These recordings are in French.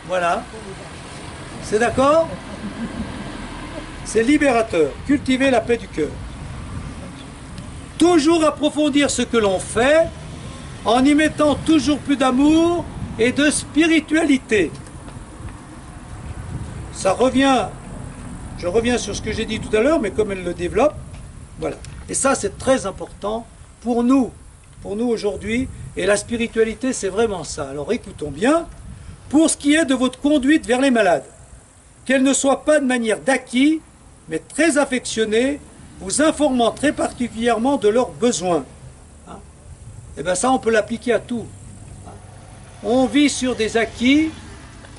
Voilà. C'est d'accord? C'est libérateur. Cultiver la paix du cœur. Toujours approfondir ce que l'on fait en y mettant toujours plus d'amour et de spiritualité. Ça revient, je reviens sur ce que j'ai dit tout à l'heure, mais comme elle le développe, voilà. Et ça, c'est très important pour nous aujourd'hui. Et la spiritualité, c'est vraiment ça. Alors écoutons bien. Pour ce qui est de votre conduite vers les malades, qu'elle ne soit pas de manière d'acquis, mais très affectionnée, vous informant très particulièrement de leurs besoins. Hein? Et bien ça, on peut l'appliquer à tout. Hein? On vit sur des acquis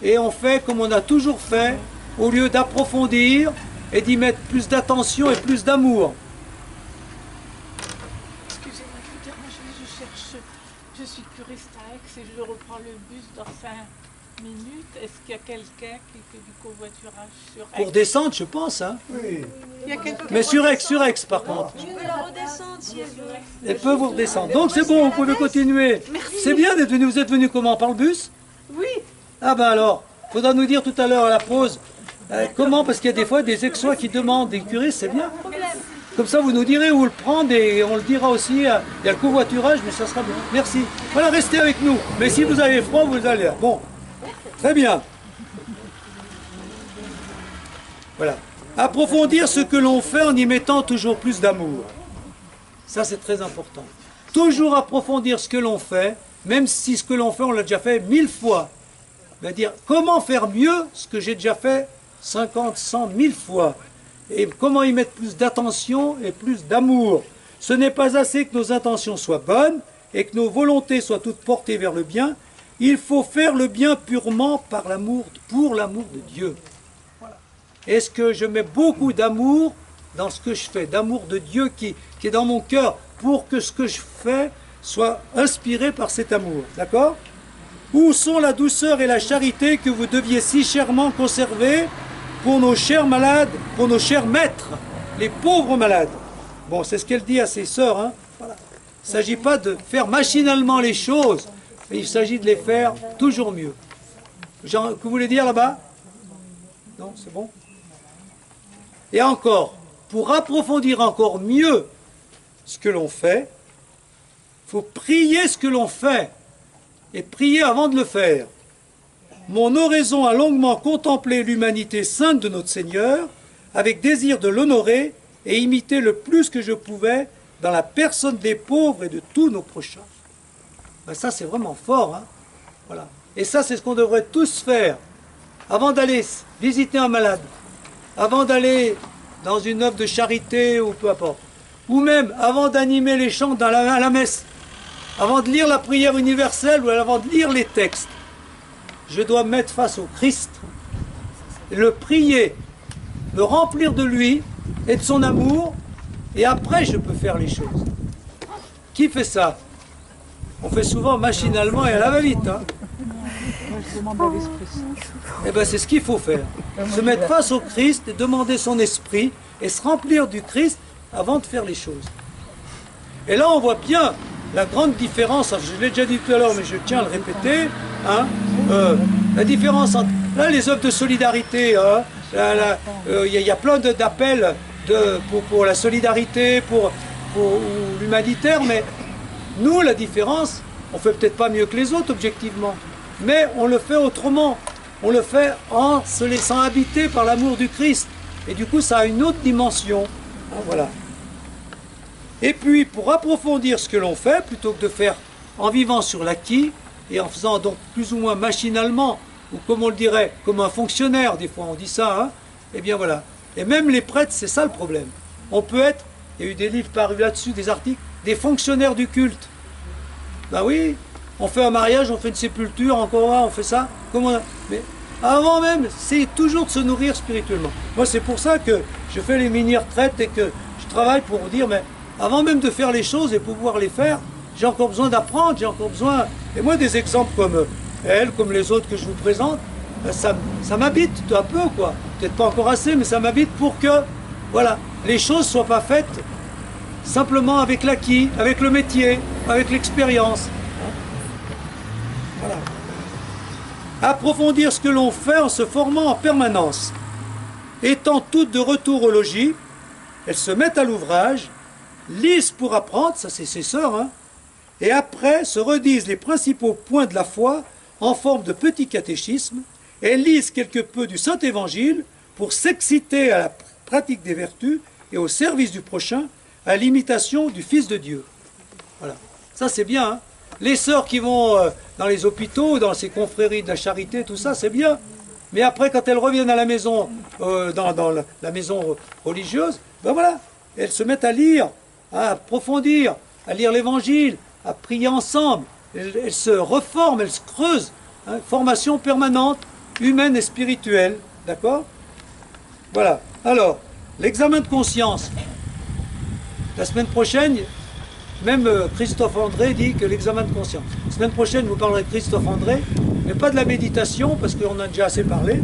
et on fait comme on a toujours fait, au lieu d'approfondir et d'y mettre plus d'attention et plus d'amour. Excusez-moi, je vous dérange, je cherche, je suis curiste à Aix et je reprends le bus dans 5 minutes. Est-ce qu'il y a quelqu'un qui fait du covoiturage sur Aix? Pour descendre, je pense. Hein. Oui. Il y a quelqu'un Mais sur Aix, par contre. Je peux la redescendre si elle veut. Elle peut vous redescendre. Donc c'est bon, vous pouvez continuer. C'est bien d'être venu. Vous êtes venu comment? Par le bus? Oui. Ah ben alors, il faudra nous dire tout à l'heure à la pause comment, parce qu'il y a des fois des ex-sois qui demandent des curistes, c'est bien. Comme ça, vous nous direz où le prendre et on le dira aussi. Il y a le covoiturage, mais ça sera bien. Merci. Voilà, restez avec nous. Mais si vous avez froid, vous allez. Bon, très bien. Voilà. Approfondir ce que l'on fait en y mettant toujours plus d'amour. Ça, c'est très important. Toujours approfondir ce que l'on fait, même si ce que l'on fait, on l'a déjà fait 1000 fois. C'est-à-dire, comment faire mieux ce que j'ai déjà fait 50, 100, 1000 fois. Et comment y mettre plus d'attention et plus d'amour. Ce n'est pas assez que nos intentions soient bonnes et que nos volontés soient toutes portées vers le bien. Il faut faire le bien purement par l'amour, pour l'amour de Dieu. Voilà. Est-ce que je mets beaucoup d'amour dans ce que je fais, d'amour de Dieu qui est dans mon cœur, pour que ce que je fais soit inspiré par cet amour. D'accord? Où sont la douceur et la charité que vous deviez si chèrement conserver pour nos chers malades, pour nos chers maîtres, les pauvres malades? Bon, c'est ce qu'elle dit à ses sœurs. Hein. Voilà. Il ne s'agit pas de faire machinalement les choses, mais il s'agit de les faire toujours mieux. Jean, que vous voulez dire là-bas? Non, c'est bon? Et encore, pour approfondir encore mieux ce que l'on fait, il faut prier ce que l'on fait et prier avant de le faire. Mon oraison a longuement contemplé l'humanité sainte de notre Seigneur, avec désir de l'honorer et imiter le plus que je pouvais dans la personne des pauvres et de tous nos prochains. Ben ça, c'est vraiment fort. Hein, voilà. Et ça, c'est ce qu'on devrait tous faire avant d'aller visiter un malade, avant d'aller dans une œuvre de charité ou peu importe, ou même avant d'animer les chants à la messe, avant de lire la prière universelle ou avant de lire les textes. Je dois me mettre face au Christ, le prier, le remplir de lui et de son amour, et après je peux faire les choses. Qui fait ça? On fait souvent machinalement et à la va-vite. Hein. Eh bien c'est ce qu'il faut faire. Se mettre face au Christ et demander son esprit et se remplir du Christ avant de faire les choses. Et là on voit bien la grande différence, je l'ai déjà dit tout à l'heure mais je tiens à le répéter, hein, la différence entre là, les œuvres de solidarité, hein, y a plein d'appels pour la solidarité, pour l'humanitaire, mais nous la différence, on fait peut-être pas mieux que les autres objectivement, mais on le fait autrement, on le fait en se laissant habiter par l'amour du Christ, et du coup ça a une autre dimension, hein, voilà. Et puis, pour approfondir ce que l'on fait, plutôt que de faire en vivant sur l'acquis, et en faisant donc plus ou moins machinalement, ou comme on le dirait, comme un fonctionnaire, des fois on dit ça, hein, eh bien voilà. Et même les prêtres, c'est ça le problème. On peut être, il y a eu des livres parus là-dessus, des articles, des fonctionnaires du culte. Ben oui, on fait un mariage, on fait une sépulture, encore un, on fait ça, mais avant même, c'est toujours de se nourrir spirituellement. Moi, c'est pour ça que je fais les mini-retraites et que je travaille pour dire, mais avant même de faire les choses et pouvoir les faire, j'ai encore besoin d'apprendre, j'ai encore besoin... Et moi, des exemples comme elle, comme les autres que je vous présente, ça m'habite un peu, quoi. Peut-être pas encore assez, mais ça m'habite pour que, voilà, les choses ne soient pas faites simplement avec l'acquis, avec le métier, avec l'expérience. Voilà. Approfondir ce que l'on fait en se formant en permanence. Étant toutes de retour au logis, elles se mettent à l'ouvrage, lisent pour apprendre, ça c'est ses sœurs, hein, et après se redisent les principaux points de la foi en forme de petits catéchismes, et lisent quelque peu du Saint-Évangile pour s'exciter à la pratique des vertus et au service du prochain, à l'imitation du Fils de Dieu. Voilà, ça c'est bien, hein. Les sœurs qui vont dans les hôpitaux, dans ces confréries de la charité, tout ça, c'est bien. Mais après, quand elles reviennent à la maison, dans la maison religieuse, ben voilà, elles se mettent à lire, à approfondir, à lire l'Évangile, à prier ensemble. Elles se reforment, elles se creusent. Hein, formation permanente, humaine et spirituelle. D'accord? Voilà. Alors, l'examen de conscience. La semaine prochaine, même Christophe André dit que l'examen de conscience. La semaine prochaine, je vous parlerai de Christophe André, mais pas de la méditation, parce qu'on a déjà assez parlé,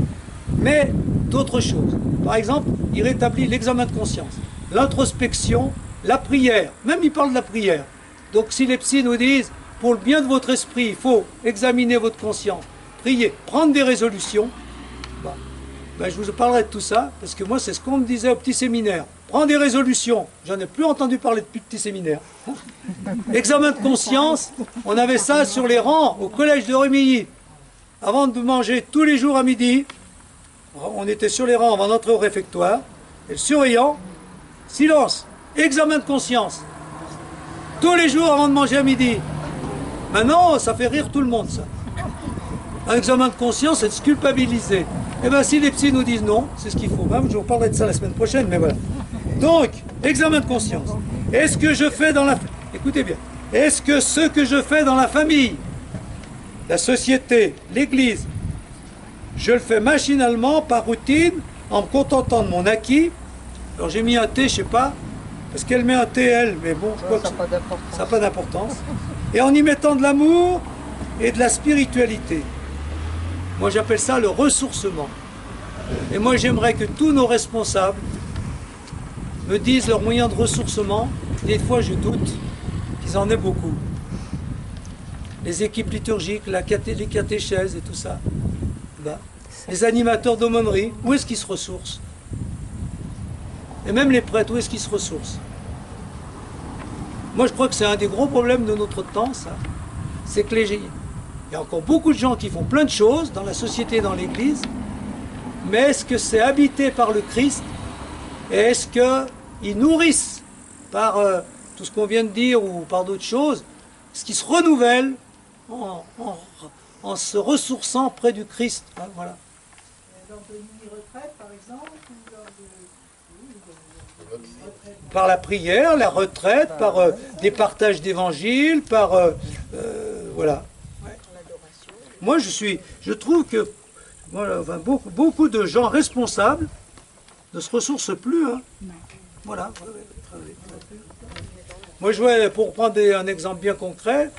mais d'autres choses. Par exemple, il rétablit l'examen de conscience, l'introspection, la prière. Même il parle de la prière. Donc si les psys nous disent, pour le bien de votre esprit, il faut examiner votre conscience, prier, prendre des résolutions, ben, je vous parlerai de tout ça, parce que moi, c'est ce qu'on me disait au petit séminaire. Prends des résolutions. J'en ai plus entendu parler depuis le petit séminaire. Examen de conscience, on avait ça sur les rangs au collège de Remilly. Avant de manger tous les jours à midi, on était sur les rangs avant d'entrer au réfectoire, et le surveillant, silence, examen de conscience. Tous les jours avant de manger à midi. Maintenant, ça fait rire tout le monde, ça. Un examen de conscience, c'est de se culpabiliser. Eh bien, si les psys nous disent non, c'est ce qu'il faut. Même, je vous parlerai de ça la semaine prochaine, mais voilà. Donc, examen de conscience. Est-ce que je fais dans la... Écoutez bien. Est-ce que ce que je fais dans la famille, la société, l'église, je le fais machinalement, par routine, en me contentant de mon acquis? Alors, j'ai mis un T, je sais pas, parce qu'elle met un T, elle, mais bon, je crois que ça n'a pas d'importance. Et en y mettant de l'amour et de la spiritualité. Moi, j'appelle ça le ressourcement. Et moi, j'aimerais que tous nos responsables me disent leurs moyens de ressourcement. Des fois, je doute qu'ils en aient beaucoup. Les équipes liturgiques, les catéchèses et tout ça. Ben, les animateurs d'aumônerie, où est-ce qu'ils se ressourcent? Et même les prêtres, où est-ce qu'ils se ressourcent? Moi, je crois que c'est un des gros problèmes de notre temps, ça. C'est que il y a encore beaucoup de gens qui font plein de choses dans la société et dans l'Église, mais est-ce que c'est habité par le Christ? Et est-ce qu'ils nourrissent par tout ce qu'on vient de dire ou par d'autres choses? Est-ce qu'ils se renouvellent en se ressourçant près du Christ? Hein, voilà. Lors de mini-retraite, par exemple, ou lors de... Par la prière, la retraite, par des partages d'évangiles, par... voilà. Moi, je trouve que voilà, enfin, beaucoup de gens responsables ne se ressourcent plus. Hein. Voilà. Moi, je vois, pour prendre un exemple bien concret,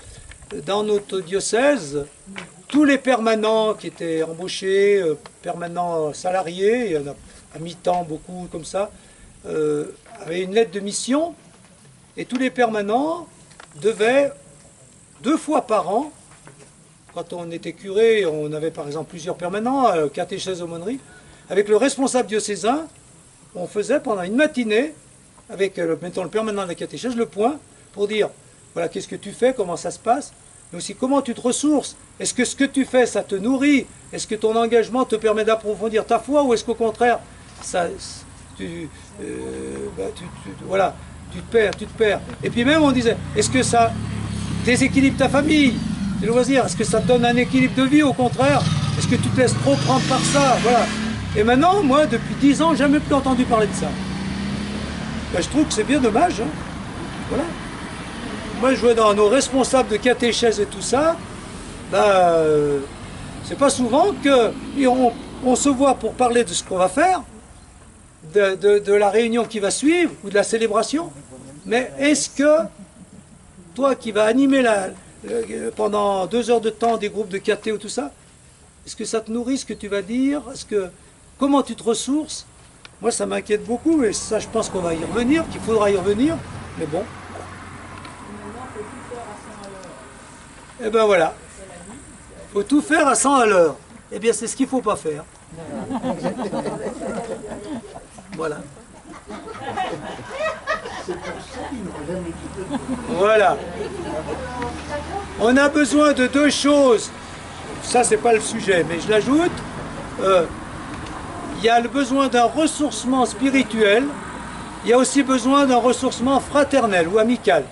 dans notre diocèse, tous les permanents qui étaient embauchés, permanents salariés, il y en a à mi-temps beaucoup comme ça, avaient une lettre de mission, et tous les permanents devaient 2 fois par an, quand on était curé, on avait par exemple plusieurs permanents, catéchèse, aumônerie, avec le responsable diocésain, on faisait pendant une matinée, avec mettons, le permanent de la catéchèse, le point, pour dire, voilà, qu'est-ce que tu fais, comment ça se passe, mais aussi comment tu te ressources, est-ce que ce que tu fais, ça te nourrit, est-ce que ton engagement te permet d'approfondir ta foi, ou est-ce qu'au contraire, ça, voilà, tu te perds. Et puis même on disait, est-ce que ça déséquilibre ta famille, tes loisirs, est-ce que ça te donne un équilibre de vie, au contraire, est-ce que tu te laisses trop prendre par ça, voilà. Et maintenant, moi, depuis 10 ans, j'ai jamais plus entendu parler de ça. Ben, je trouve que c'est bien dommage, hein. Voilà. Moi, je vois dans nos responsables de catéchèse et tout ça, ben, c'est pas souvent qu'on se voit pour parler de ce qu'on va faire, de la réunion qui va suivre, ou de la célébration. Mais est-ce que, toi qui vas animer pendant 2 heures de temps des groupes de caté ou tout ça, est-ce que ça te nourrit ce que tu vas dire? Comment tu te ressources? Moi, ça m'inquiète beaucoup, et ça, je pense qu'on va y revenir, qu'il faudra y revenir, mais bon. Eh ben voilà. Il faut tout faire à 100 à l'heure. eh bien c'est ce qu'il ne faut pas faire. Voilà. Voilà. On a besoin de deux choses. Ça, c'est pas le sujet, mais je l'ajoute. Il y a le besoin d'un ressourcement spirituel. Il y a aussi besoin d'un ressourcement fraternel ou amical.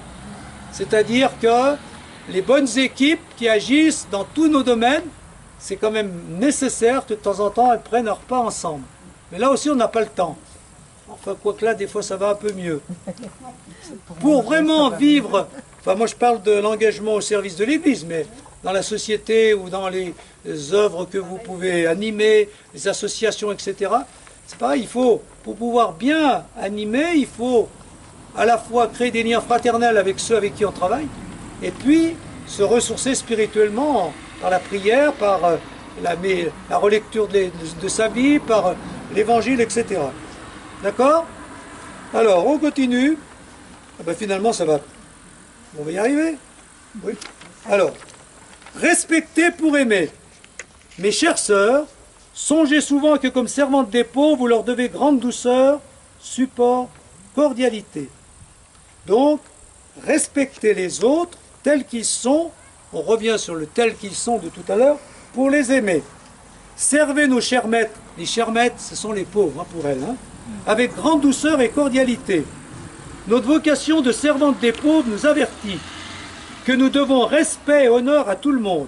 C'est-à-dire que les bonnes équipes qui agissent dans tous nos domaines, c'est quand même nécessaire que de temps en temps elles prennent un repas ensemble. Mais là aussi, on n'a pas le temps. Enfin, quoique là, des fois, ça va un peu mieux. Pour vraiment vivre, enfin, moi je parle de l'engagement au service de l'Église, mais dans la société ou dans les œuvres que vous pouvez animer, les associations, etc. C'est pareil, il faut, pour pouvoir bien animer, il faut à la fois créer des liens fraternels avec ceux avec qui on travaille, et puis se ressourcer spirituellement par la prière, par la relecture de sa vie, par l'évangile, etc. D'accord? Alors, on continue. Ah ben, finalement, ça va. On va y arriver. Oui. Alors, respecter pour aimer. Mes chères sœurs, songez souvent que comme servantes des pauvres, vous leur devez grande douceur, support, cordialité. Donc, respectez les autres tels qu'ils sont. On revient sur le tel qu'ils sont de tout à l'heure, pour les aimer. Servez nos chers maîtres. Les chers maîtres, ce sont les pauvres, hein, pour elles. Hein, avec grande douceur et cordialité. Notre vocation de servante des pauvres nous avertit que nous devons respect et honneur à tout le monde,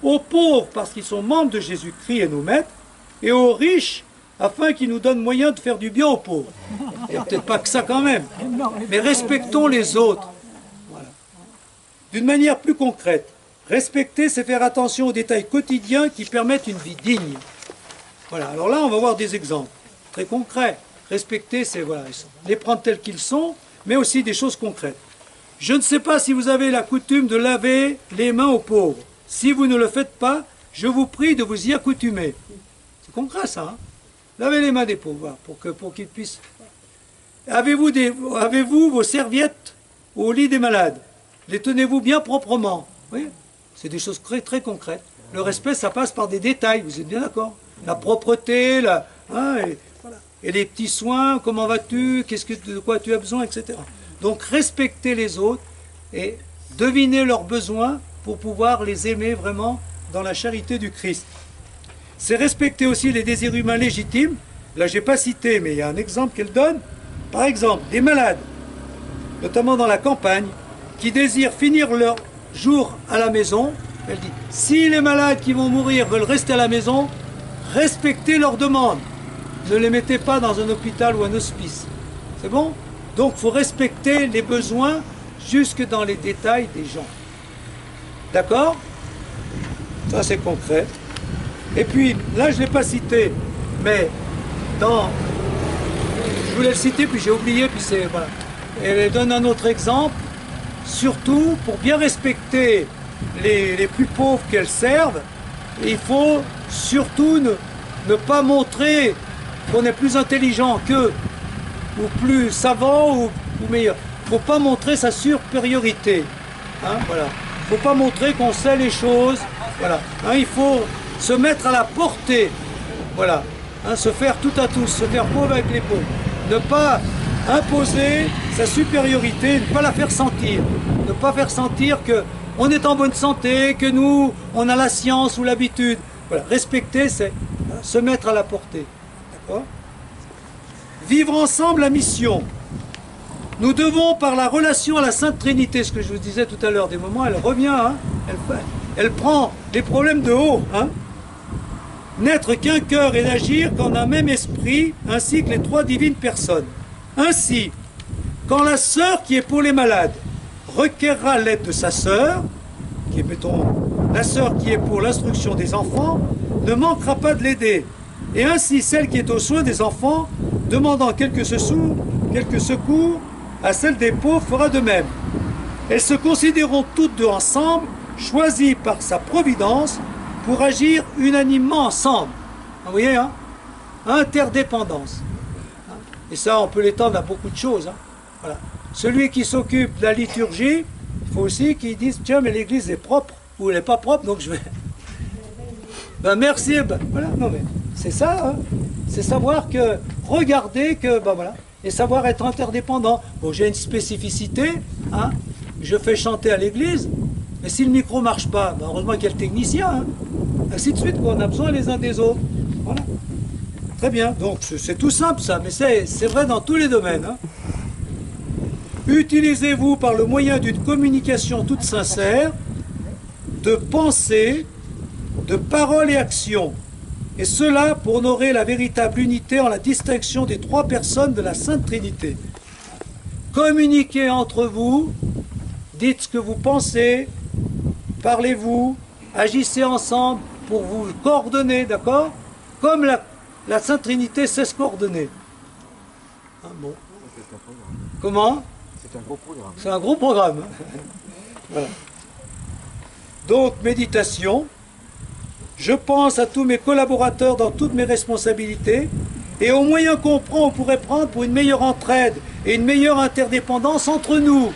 aux pauvres parce qu'ils sont membres de Jésus-Christ et nos maîtres, et aux riches afin qu'ils nous donnent moyen de faire du bien aux pauvres. Il n'y a peut-être pas que ça quand même, mais respectons les autres. Voilà. D'une manière plus concrète, respecter, c'est faire attention aux détails quotidiens qui permettent une vie digne. Voilà, alors là on va voir des exemples très concrets. Respecter, c'est voilà, les prendre tels qu'ils sont, mais aussi des choses concrètes. Je ne sais pas si vous avez la coutume de laver les mains aux pauvres. Si vous ne le faites pas, je vous prie de vous y accoutumer. C'est concret ça, hein? Lavez les mains des pauvres, voilà, pour qu'ils puissent... Avez-vous vos serviettes au lit des malades? Les tenez-vous bien proprement? Oui, c'est des choses très, très concrètes. Le respect, ça passe par des détails, vous êtes bien d'accord? La propreté, et les petits soins, comment vas-tu, de quoi tu as besoin, etc. Donc respecter les autres et deviner leurs besoins pour pouvoir les aimer vraiment dans la charité du Christ. C'est respecter aussi les désirs humains légitimes. Là, je n'ai pas cité, mais il y a un exemple qu'elle donne. Par exemple, des malades, notamment dans la campagne, qui désirent finir leur jour à la maison. Elle dit, si les malades qui vont mourir veulent rester à la maison, respectez leurs demandes. Ne les mettez pas dans un hôpital ou un hospice. C'est bon? Donc, il faut respecter les besoins jusque dans les détails des gens. D'accord? Ça, c'est concret. Et puis, là, je ne l'ai pas cité, mais je voulais le citer, puis j'ai oublié, puis c'est... Voilà. Et elle donne un autre exemple. Surtout, pour bien respecter les plus pauvres qu'elles servent, il faut surtout ne pas montrer qu'on est plus intelligent qu'eux, ou plus savant, ou meilleur. Il ne faut pas montrer sa supériorité. Hein, voilà. Il ne faut pas montrer qu'on sait les choses. Voilà. Hein, il faut se mettre à la portée. Voilà. Hein, se faire tout à tous, se faire pauvre avec les pauvres. Ne pas imposer sa supériorité, ne pas la faire sentir. Ne pas faire sentir qu'on est en bonne santé, que nous, on a la science ou l'habitude. Voilà. Respecter, c'est se mettre à la portée. Vivre ensemble la mission. Nous devons, par la relation à la Sainte Trinité, ce que je vous disais tout à l'heure, des moments, elle revient, hein, elle prend les problèmes de haut. Hein, n'être qu'un cœur et n'agir qu'en un même esprit, ainsi que les trois divines personnes. Ainsi, quand la sœur qui est pour les malades requerra l'aide de sa sœur, qui est, mettons, la sœur qui est pour l'instruction des enfants, ne manquera pas de l'aider. Et ainsi, celle qui est aux soins des enfants, demandant quelques secours à celle des pauvres, fera de même. Elles se considéreront toutes deux ensemble, choisies par sa providence, pour agir unanimement ensemble. Vous voyez, hein? Interdépendance. Et ça, on peut l'étendre à beaucoup de choses. Hein? Voilà. Celui qui s'occupe de la liturgie, il faut aussi qu'il dise, tiens, mais l'église est propre, ou elle n'est pas propre, donc je vais... Ben merci, ben, voilà, non mais c'est ça, hein. C'est savoir que, regarder que, ben voilà, et savoir être interdépendant. Bon, j'ai une spécificité, hein, je fais chanter à l'église, mais si le micro marche pas, ben heureusement qu'il y a le technicien, hein. Ainsi de suite, quoi, on a besoin les uns des autres. Voilà. Très bien, donc c'est tout simple ça, mais c'est vrai dans tous les domaines, hein. Utilisez-vous par le moyen d'une communication toute sincère, de pensée, de parole et action, et cela pour honorer la véritable unité en la distinction des trois personnes de la Sainte Trinité. Communiquez entre vous, dites ce que vous pensez, parlez-vous, agissez ensemble pour vous coordonner, d'accord? Comme la Sainte Trinité sait se coordonner. Ah, bon. Comment? C'est un gros programme. C'est un gros programme. Voilà. Donc, méditation. Je pense à tous mes collaborateurs dans toutes mes responsabilités et aux moyens qu'on prend, on pourrait prendre pour une meilleure entraide et une meilleure interdépendance entre nous.